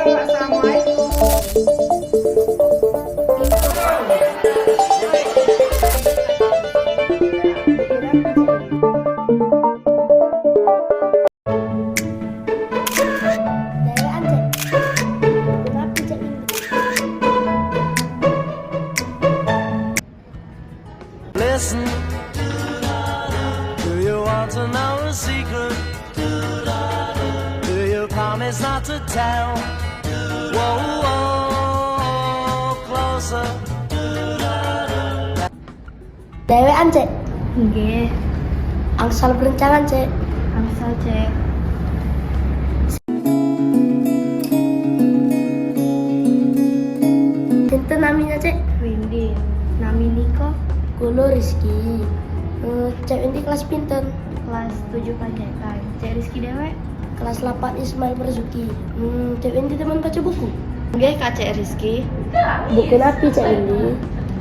Listen, do you want to know a secret? Do you promise not to tell? Whoa, whoa, closer. Dewean, Cek. Nggih, Angsal berencangan, Cek. angsal Cek. Sinten namanya, Cek? Windy, nami Niko, Kulo Rizky. Cek ini kelas pinten? kelas 7 Panjaitan. Cek Rizky dewek. Kelas 8 Ismail Marzuki. Cek ini teman baca buku. Nggih, Kak Cek Rizky. Buku napi, Cek ini.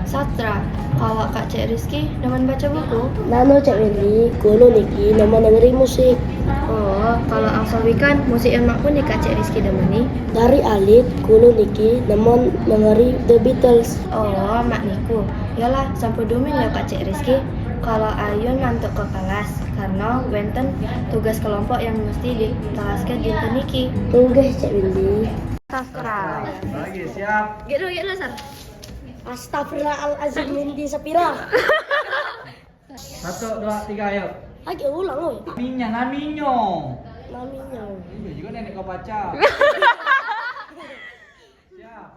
Sastra. Kalau Kak Cek Rizky demen baca buku. Nano, Cek ini. Kulo niki nama negeri musik. Oh, kalau angsal weekend musik emak pun di Kak Cek Rizky demeni. Dari alit, kulo niki nama negeri The Beatles. Oh, mak niku. Yalah, sampai domen ya Kak Cek Rizky. Kalau Ayun ngantuk ke kelas karena wenten tugas kelompok yang mesti ditelaskan dinten niki. Tunggu, Cek Windy. Sastra. Lagi siap. Gitu, Sar. Astagfirullahaladzim, Windy Sapira. 1, 2, 3, ayo. Lagi ulang, oi. Naminya. Namanya. Iya juga nenek kau baca. Siap.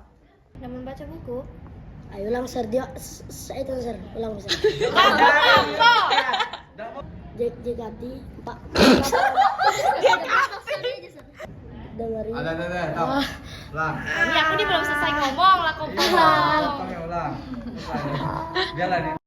Demen baca buku? Ayo ulang, Sir. Dia, saya itu, Sir. Ulang, Sir. Jekati, Pak. Dengerin. Ada. Stop. Ulang. Ini aku belum selesai ngomong lah, kok. Ulang. Biarlah nih.